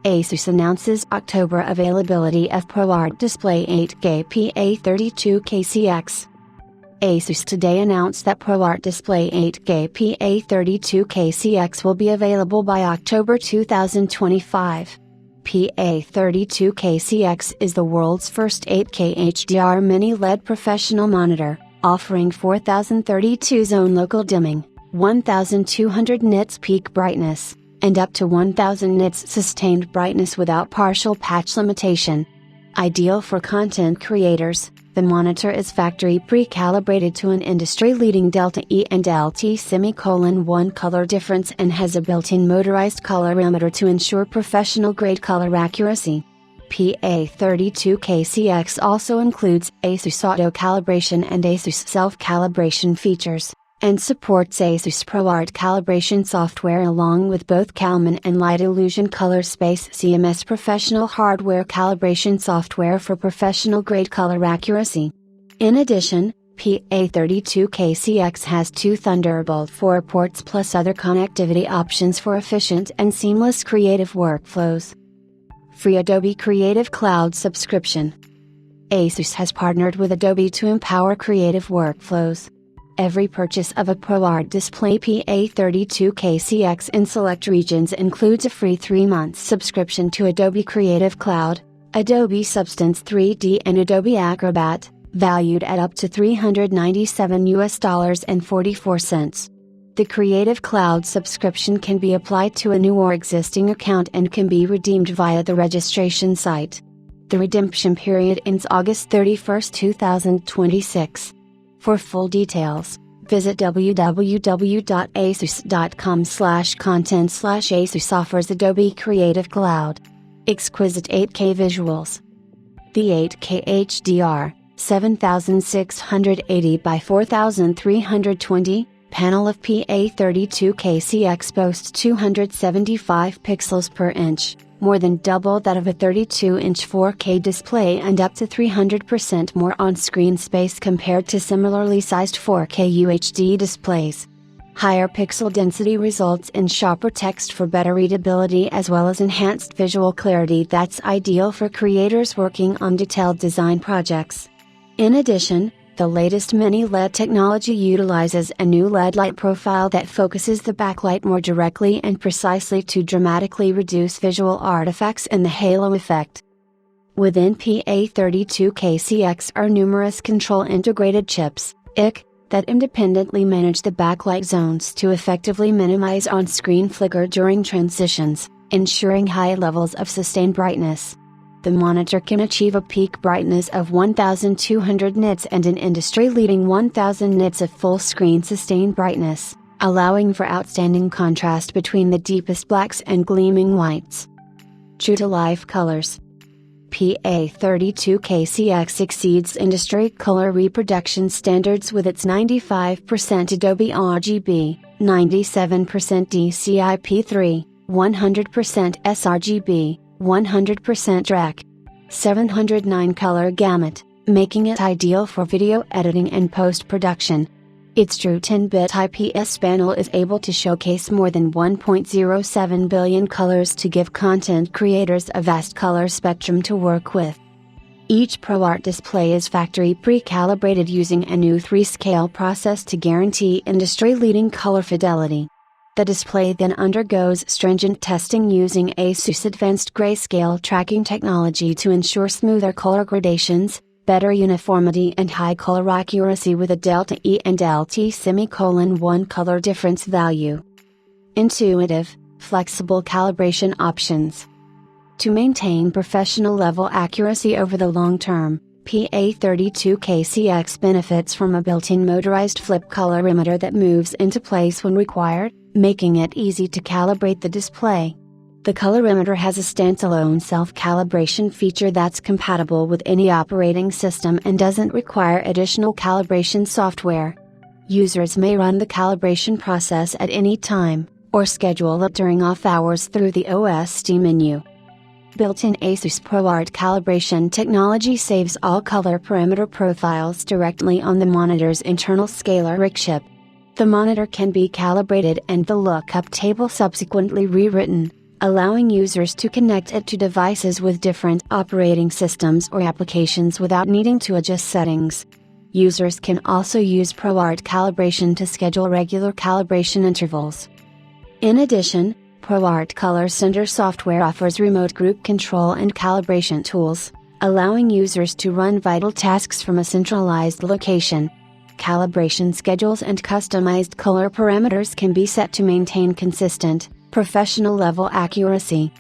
ASUS announces October availability of ProArt Display 8K PA32KCX. ASUS today announced that ProArt Display 8K PA32KCX will be available by October 2025. PA32KCX is the world's first 8K HDR mini LED professional monitor, offering 4032 zone local dimming, 1200 nits peak brightness, and up to 1000 nits sustained brightness without partial patch limitation. Ideal for content creators, the monitor is factory pre-calibrated to an industry-leading Delta E and LT:1 color difference and has a built-in motorized colorimeter to ensure professional-grade color accuracy. PA32KCX also includes ASUS auto calibration and ASUS self-calibration features, and supports ASUS ProArt calibration software along with both Calman and Light Illusion Color Space CMS professional hardware calibration software for professional-grade color accuracy. In addition, PA32KCX has two Thunderbolt 4 ports plus other connectivity options for efficient and seamless creative workflows. Free Adobe Creative Cloud subscription. ASUS has partnered with Adobe to empower creative workflows. Every purchase of a ProArt Display PA32KCX in select regions includes a free 3-month subscription to Adobe Creative Cloud, Adobe Substance 3D and Adobe Acrobat, valued at up to $397.44. The Creative Cloud subscription can be applied to a new or existing account and can be redeemed via the registration site. The redemption period ends August 31, 2026. For full details, visit www.asus.com/content/ASUS offers Adobe Creative Cloud. Exquisite 8K visuals. The 8K HDR, 7680 by 4320, panel of PA32KCX boasts 275 pixels per inch, more than double that of a 32-inch 4K display and up to 300% more on-screen space compared to similarly sized 4K UHD displays. Higher pixel density results in sharper text for better readability as well as enhanced visual clarity that's ideal for creators working on detailed design projects. In addition, the latest mini LED technology utilizes a new LED light profile that focuses the backlight more directly and precisely to dramatically reduce visual artifacts and the halo effect. Within PA32KCX are numerous control integrated chips, IC, that independently manage the backlight zones to effectively minimize on-screen flicker during transitions, ensuring high levels of sustained brightness. The monitor can achieve a peak brightness of 1200 nits and an industry-leading 1000 nits of full-screen sustained brightness, allowing for outstanding contrast between the deepest blacks and gleaming whites. True-to-life colors. PA32KCX exceeds industry color reproduction standards with its 95% Adobe RGB, 97% DCI-P3, 100% sRGB, 100% REC. 709 color gamut, making it ideal for video editing and post-production. Its true 10-bit IPS panel is able to showcase more than 1.07 billion colors to give content creators a vast color spectrum to work with. Each ProArt display is factory pre-calibrated using a new 3-scale process to guarantee industry-leading color fidelity. The display then undergoes stringent testing using ASUS advanced grayscale tracking technology to ensure smoother color gradations, better uniformity and high color accuracy with a Delta E and LT:1 color difference value. Intuitive, flexible calibration options. To maintain professional level accuracy over the long term, PA32KCX benefits from a built-in motorized flip colorimeter that moves into place when required, making it easy to calibrate the display. The colorimeter has a standalone self-calibration feature that's compatible with any operating system and doesn't require additional calibration software. Users may run the calibration process at any time, or schedule it during off hours through the OST menu. Built-in ASUS ProArt calibration technology saves all color parameter profiles directly on the monitor's internal scalar RIC chip. The monitor can be calibrated and the lookup table subsequently rewritten, allowing users to connect it to devices with different operating systems or applications without needing to adjust settings. Users can also use ProArt calibration to schedule regular calibration intervals. In addition, ProArt Color Center software offers remote group control and calibration tools, allowing users to run vital tasks from a centralized location. Calibration schedules and customized color parameters can be set to maintain consistent, professional-level accuracy.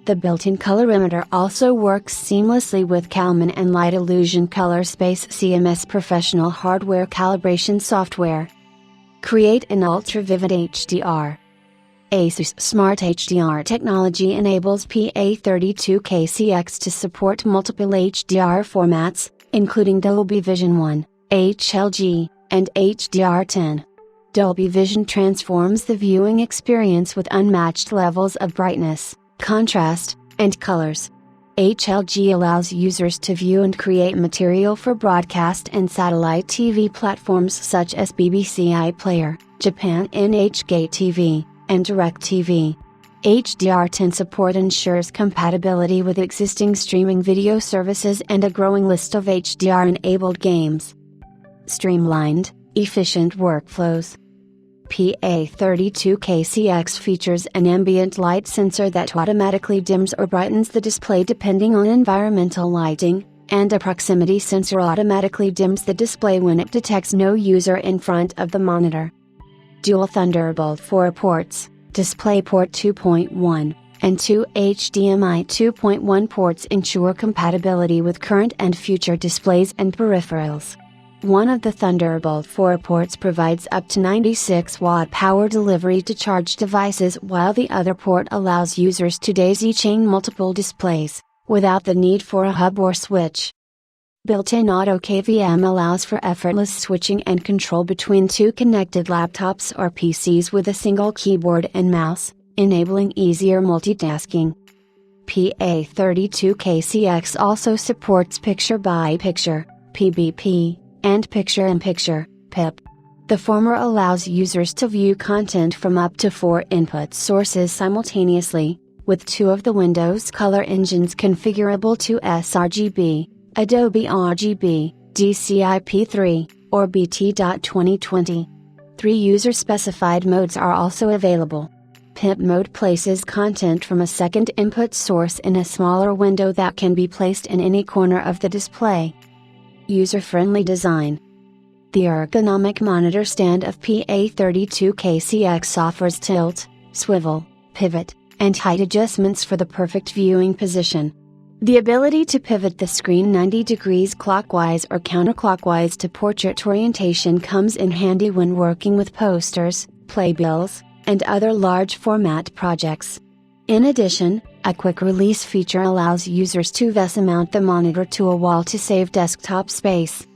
The built-in colorimeter also works seamlessly with Calman and Light Illusion Color Space CMS professional hardware calibration software. Create an ultra-vivid HDR. ASUS Smart HDR technology enables PA32KCX to support multiple HDR formats, including Dolby Vision 1, HLG, and HDR10. Dolby Vision transforms the viewing experience with unmatched levels of brightness, contrast, and colors. HLG allows users to view and create material for broadcast and satellite TV platforms such as BBC iPlayer, Japan NHK TV, and DirecTV. HDR10 support ensures compatibility with existing streaming video services and a growing list of HDR-enabled games. Streamlined, efficient workflows. PA32KCX features an ambient light sensor that automatically dims or brightens the display depending on environmental lighting, and a proximity sensor automatically dims the display when it detects no user in front of the monitor. Dual Thunderbolt 4 ports, DisplayPort 2.1, and 2 HDMI 2.1 ports ensure compatibility with current and future displays and peripherals. One of the Thunderbolt 4 ports provides up to 96-watt power delivery to charge devices, while the other port allows users to daisy-chain multiple displays, without the need for a hub or switch. Built-in Auto KVM allows for effortless switching and control between two connected laptops or PCs with a single keyboard and mouse, enabling easier multitasking. PA32KCX also supports picture-by-picture, PBP, and picture-in-picture, PIP. The former allows users to view content from up to 4 input sources simultaneously, with 2 of the Windows color engines configurable to sRGB, Adobe RGB, DCI-P3, or BT.2020. 3 user-specified modes are also available. PIP mode places content from a second input source in a smaller window that can be placed in any corner of the display. User-friendly design. The ergonomic monitor stand of PA32KCX offers tilt, swivel, pivot, and height adjustments for the perfect viewing position. The ability to pivot the screen 90 degrees clockwise or counterclockwise to portrait orientation comes in handy when working with posters, playbills, and other large format projects. In addition, a quick release feature allows users to mount the monitor to a wall to save desktop space.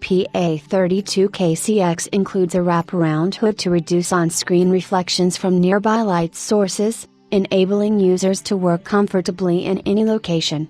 PA32KCX includes a wraparound hood to reduce on-screen reflections from nearby light sources, enabling users to work comfortably in any location.